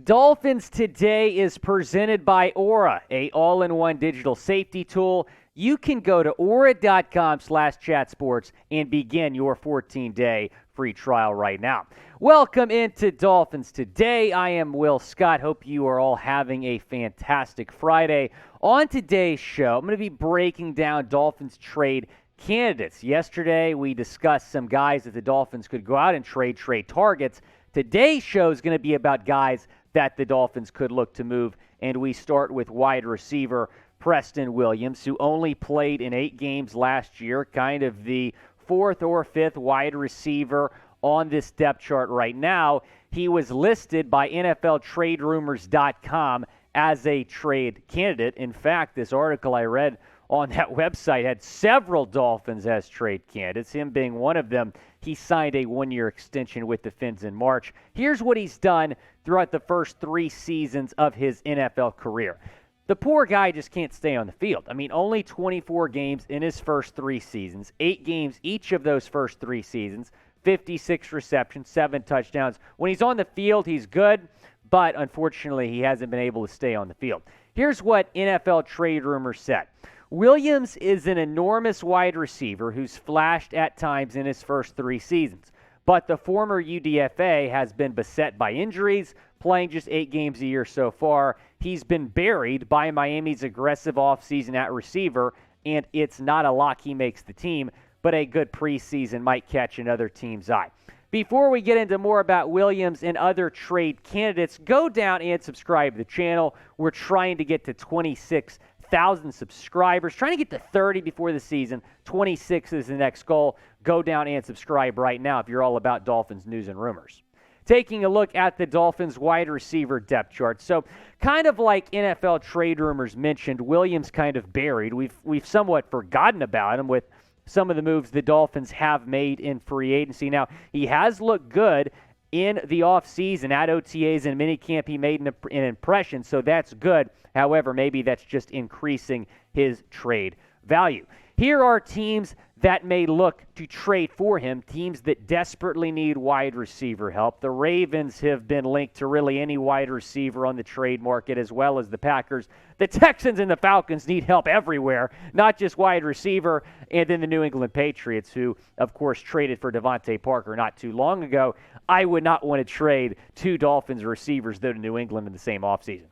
Dolphins Today is presented by Aura, a all-in-one digital safety tool. You can go to aura.com/chatsports and begin your 14-day free trial right now. Welcome into Dolphins Today. I am Will Scott. Hope you are all having a fantastic Friday. On today's show, I'm going to be breaking down Dolphins trade candidates. Yesterday, we discussed some guys that the Dolphins could go out and trade targets. Today's show is going to be about guys that the Dolphins could look to move, and we start with wide receiver Preston Williams, who only played in 8 games last year, kind of the 4th or 5th wide receiver on this depth chart right now. He was listed by NFLTradeRumors.com as a trade candidate. In fact, this article I read on that website had several Dolphins as trade candidates, him being one of them. He signed a 1-year extension with the Fins in March. Here's what he's done throughout the first 3 seasons of his NFL career. The poor guy just can't stay on the field. I mean, only 24 games in his first 3 seasons, 8 games each of those first 3 seasons, 56 receptions, 7 touchdowns. When he's on the field, he's good, but unfortunately, he hasn't been able to stay on the field. Here's what NFL Trade Rumors said. Williams is an enormous wide receiver who's flashed at times in his first 3 seasons, but the former UDFA has been beset by injuries, playing just 8 games a year so far. He's been buried by Miami's aggressive offseason at receiver, and it's not a lock he makes the team, but a good preseason might catch another team's eye. Before we get into more about Williams and other trade candidates, go down and subscribe to the channel. We're trying to get to 26,000 subscribers, trying to get to 30 before the season. 26 is the next goal. Go down and subscribe right now if you're all about Dolphins news and rumors. Taking a look at the Dolphins wide receiver depth chart. So kind of like NFL Trade Rumors mentioned, Williams kind of buried. We've somewhat forgotten about him with some of the moves the Dolphins have made in free agency. Now, he has looked good in the offseason at OTAs and Minicamp. He made an impression, so that's good. However, maybe that's just increasing his trade value. Here are teams that may look to trade for him, teams that desperately need wide receiver help. The Ravens have been linked to really any wide receiver on the trade market, as well as the Packers. The Texans and the Falcons need help everywhere, not just wide receiver. And then the New England Patriots, who, of course, traded for Devontae Parker not too long ago. I would not want to trade 2 Dolphins receivers, though, to New England in the same offseason.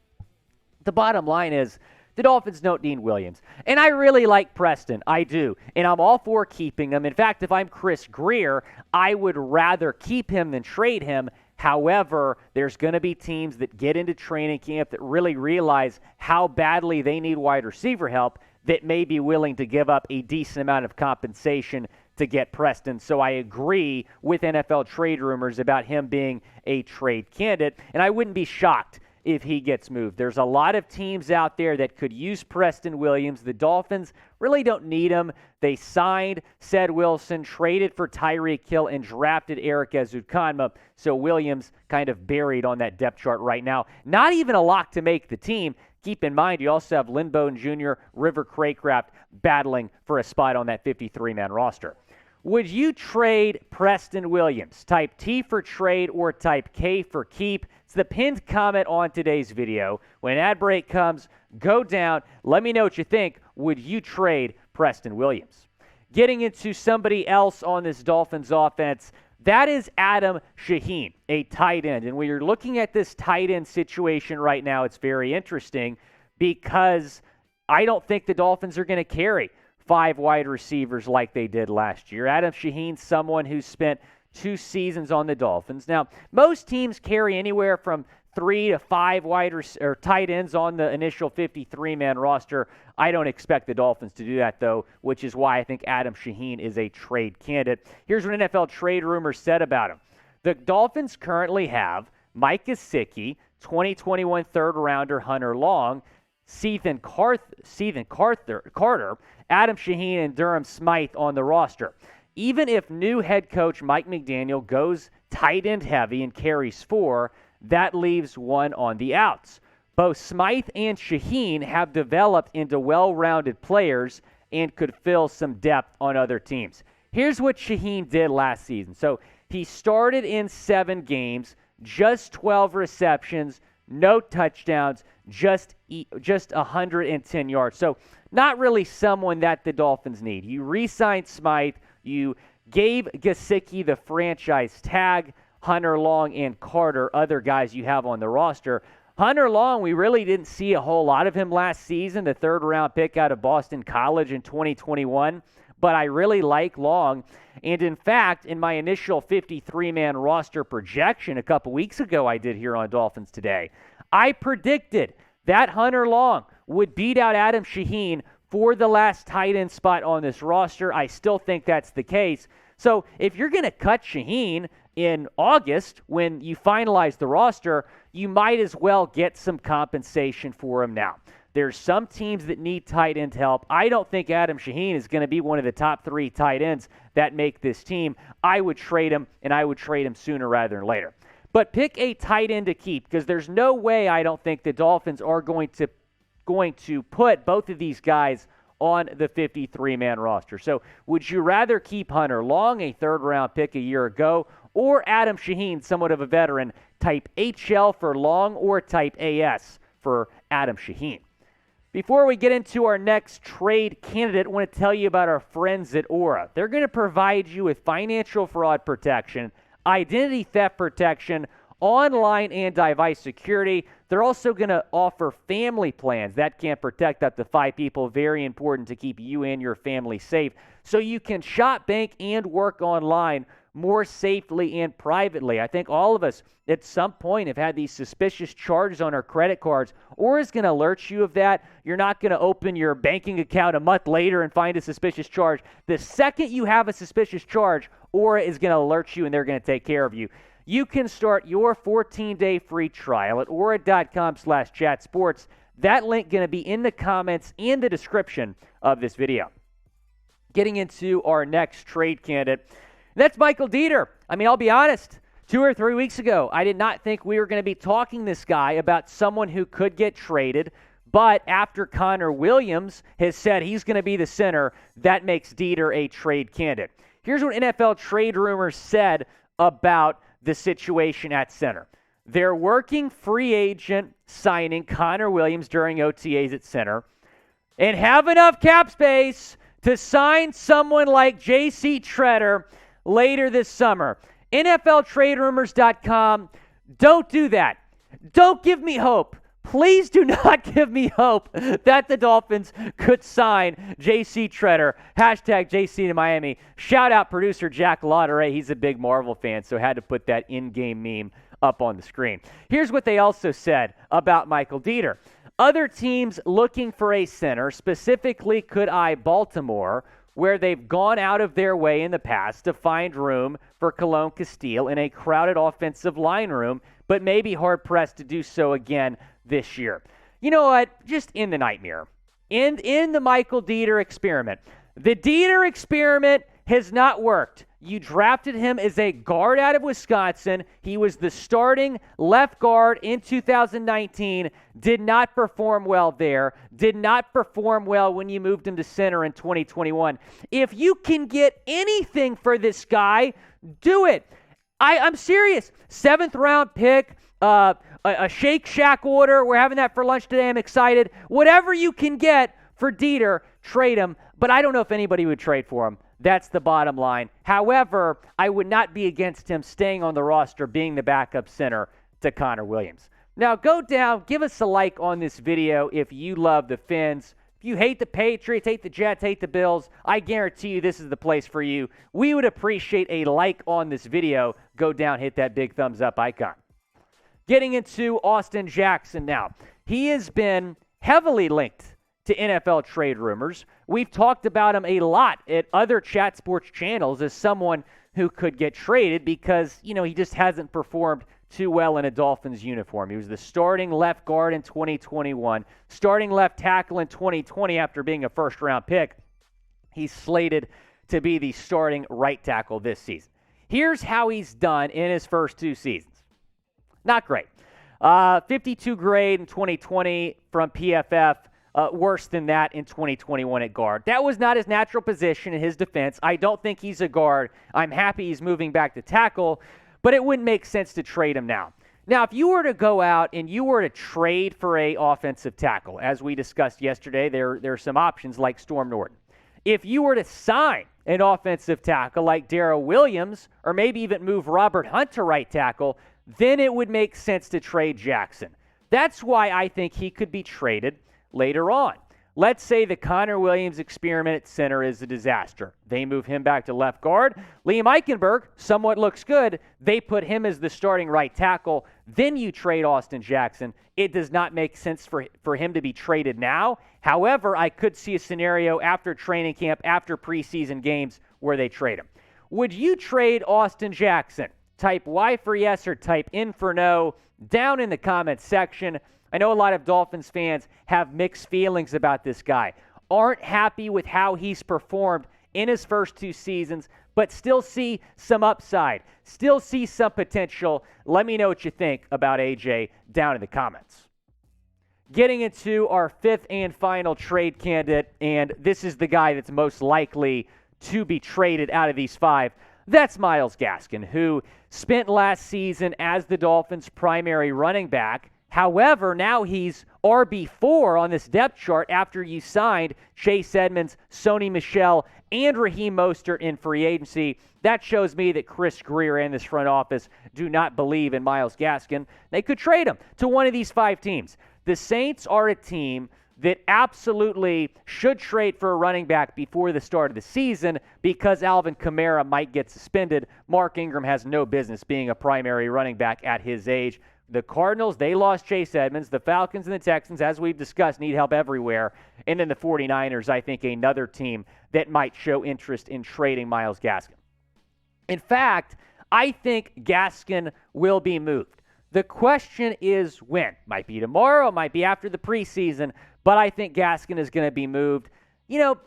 The bottom line is, the Dolphins don't need Williams. And I really like Preston. I do. And I'm all for keeping him. In fact, if I'm Chris Grier, I would rather keep him than trade him. However, there's going to be teams that get into training camp that really realize how badly they need wide receiver help that may be willing to give up a decent amount of compensation to get Preston. So I agree with NFL Trade Rumors about him being a trade candidate. And I wouldn't be shocked if he gets moved. There's a lot of teams out there that could use Preston Williams. The Dolphins really don't need him. They signed Ced Wilson, traded for Tyreek Hill, and drafted Eric Ezukanma. So Williams kind of buried on that depth chart right now. Not even a lock to make the team. Keep in mind, you also have Lynn Bowden Jr., River Craycraft battling for a spot on that 53-man roster. Would you trade Preston Williams? Type T for trade or type K for keep. It's the pinned comment on today's video. When ad break comes, go down. Let me know what you think. Would you trade Preston Williams? Getting into somebody else on this Dolphins offense, that is Adam Shaheen, a tight end. And when you're looking at this tight end situation right now, it's very interesting because I don't think the Dolphins are going to carry 5 wide receivers like they did last year. Adam Shaheen, someone who spent 2 seasons on the Dolphins. Now, most teams carry anywhere from 3 to 5 tight ends on the initial 53-man roster. I don't expect the Dolphins to do that, though, which is why I think Adam Shaheen is a trade candidate. Here's what NFL Trade Rumors said about him. The Dolphins currently have Mike Gesicki, 2021 third-rounder Hunter Long, Stephen Carter, Adam Shaheen, and Durham Smythe on the roster. Even if new head coach Mike McDaniel goes tight end heavy and carries 4, that leaves 1 on the outs. Both Smythe and Shaheen have developed into well-rounded players and could fill some depth on other teams. Here's what Shaheen did last season. So he started in 7 games, just 12 receptions, no touchdowns, just 110 yards. So not really someone that the Dolphins need. You re-signed Smythe. You gave Gesicki the franchise tag. Hunter Long and Carter, other guys you have on the roster. Hunter Long, we really didn't see a whole lot of him last season, the third-round pick out of Boston College in 2021. But I really like Long. And in fact, in my initial 53-man roster projection a couple weeks ago I did here on Dolphins Today, I predicted that Hunter Long would beat out Adam Shaheen for the last tight end spot on this roster. I still think that's the case. So if you're going to cut Shaheen in August when you finalize the roster, you might as well get some compensation for him now. There's some teams that need tight end help. I don't think Adam Shaheen is going to be one of the top 3 tight ends that make this team. I would trade him, and I would trade him sooner rather than later. But pick a tight end to keep, because there's no way I don't think the Dolphins are going to put both of these guys on the 53-man roster. So would you rather keep Hunter Long, a third-round pick a year ago, or Adam Shaheen, somewhat of a veteran, type HL for Long or type AS for Adam Shaheen? Before we get into our next trade candidate, I want to tell you about our friends at Aura. They're going to provide you with financial fraud protection, identity theft protection, online and device security. They're also going to offer family plans that can protect up to 5 people. Very important to keep you and your family safe, so you can shop, bank, and work online more safely and privately. I think all of us at some point have had these suspicious charges on our credit cards. Aura is going to alert you of that. You're not going to open your banking account a month later and find a suspicious charge. The second you have a suspicious charge, Aura is going to alert you, and they're going to take care of you. You can start your 14-day free trial at aura.com/chatsports. That link going to be in the comments and the description of this video. Getting into our next trade candidate, that's Michael Deiter. I mean, I'll be honest, 2 or 3 weeks ago, I did not think we were going to be talking this guy about someone who could get traded. But after Connor Williams has said he's going to be the center, that makes Deiter a trade candidate. Here's what NFL Trade Rumors said about the situation at center. They're working free agent signing Connor Williams during OTAs at center and have enough cap space to sign someone like J.C. Tretter later this summer. NFLTradeRumors.com, don't do that. Don't give me hope. Please do not give me hope that the Dolphins could sign J.C. Tretter. Hashtag JC to Miami. Shout out producer Jack Lauderay. He's a big Marvel fan, so had to put that in-game meme up on the screen. Here's what they also said about Michael Deiter. Other teams looking for a center, specifically could eye Baltimore, where they've gone out of their way in the past to find room for Cologne Castile in a crowded offensive line room, but may be hard-pressed to do so again this year. You know what? Just in the nightmare. In the Michael Deiter experiment. The Deiter experiment has not worked. You drafted him as a guard out of Wisconsin. He was the starting left guard in 2019. Did not perform well there. Did not perform well when you moved him to center in 2021. If you can get anything for this guy, do it. I'm serious. 7th round pick, a Shake Shack order. We're having that for lunch today. I'm excited. Whatever you can get for Deiter, trade him. But I don't know if anybody would trade for him. That's the bottom line. However, I would not be against him staying on the roster, being the backup center to Connor Williams. Now, go down, give us a like on this video if you love the Fins. If you hate the Patriots, hate the Jets, hate the Bills, I guarantee you this is the place for you. We would appreciate a like on this video. Go down, hit that big thumbs up icon. Getting into Austin Jackson now. He has been heavily linked to NFL trade rumors. We've talked about him a lot at other chat sports channels as someone who could get traded because, he just hasn't performed too well in a Dolphins uniform. He was the starting left guard in 2021, starting left tackle in 2020 after being a first-round pick. He's slated to be the starting right tackle this season. Here's how he's done in his first 2 seasons. Not great. 52 grade in 2020 from PFF. Worse than that in 2021 at guard. That was not his natural position in his defense. I don't think he's a guard. I'm happy he's moving back to tackle, but it wouldn't make sense to trade him now. Now, if you were to go out and you were to trade for a offensive tackle, as we discussed yesterday, there are some options like Storm Norton. If you were to sign an offensive tackle like Darrell Williams, or maybe even move Robert Hunt to right tackle, then it would make sense to trade Jackson. That's why I think he could be traded later on. Let's say the Connor Williams experiment at center is a disaster. They move him back to left guard. Liam Eichenberg somewhat looks good. They put him as the starting right tackle. Then you trade Austin Jackson. It does not make sense for him to be traded now. However, I could see a scenario after training camp, after preseason games, where they trade him. Would you trade Austin Jackson? Type Y for yes or type in for no down in the comments section. I know a lot of Dolphins fans have mixed feelings about this guy, aren't happy with how he's performed in his first 2 seasons, but still see some upside, still see some potential. Let me know what you think about AJ down in the comments. Getting into our 5th and final trade candidate, and this is the guy that's most likely to be traded out of these 5. That's Myles Gaskin, who spent last season as the Dolphins' primary running back. However, now he's RB4 on this depth chart after you signed Chase Edmonds, Sony Michel, and Raheem Mostert in free agency. That shows me that Chris Grier and this front office do not believe in Myles Gaskin. They could trade him to one of these 5 teams. The Saints are a team that absolutely should trade for a running back before the start of the season because Alvin Kamara might get suspended. Mark Ingram has no business being a primary running back at his age. The Cardinals, they lost Chase Edmonds. The Falcons and the Texans, as we've discussed, need help everywhere. And then the 49ers, I think, another team that might show interest in trading Myles Gaskin. In fact, I think Gaskin will be moved. The question is when. Might be tomorrow, might be after the preseason, but I think Gaskin is going to be moved. You know,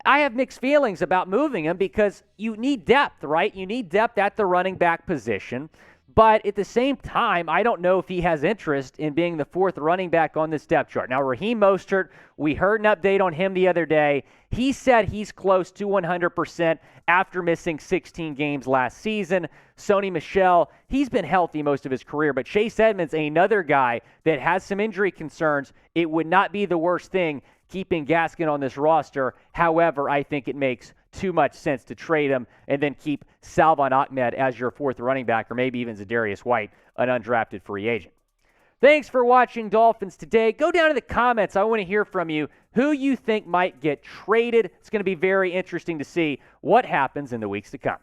I have mixed feelings about moving him because you need depth, right? You need depth at the running back position. But at the same time, I don't know if he has interest in being the 4th running back on this depth chart. Now, Raheem Mostert, we heard an update on him the other day. He said he's close to 100% after missing 16 games last season. Sony Michel, he's been healthy most of his career. But Chase Edmonds, another guy that has some injury concerns. It would not be the worst thing keeping Gaskin on this roster. However, I think it makes too much sense to trade him and then keep Salvon Ahmed as your 4th running back, or maybe even Zadarius White, an undrafted free agent. Thanks for watching Dolphins Today. Go down to the comments. I want to hear from you who you think might get traded. It's going to be very interesting to see what happens in the weeks to come.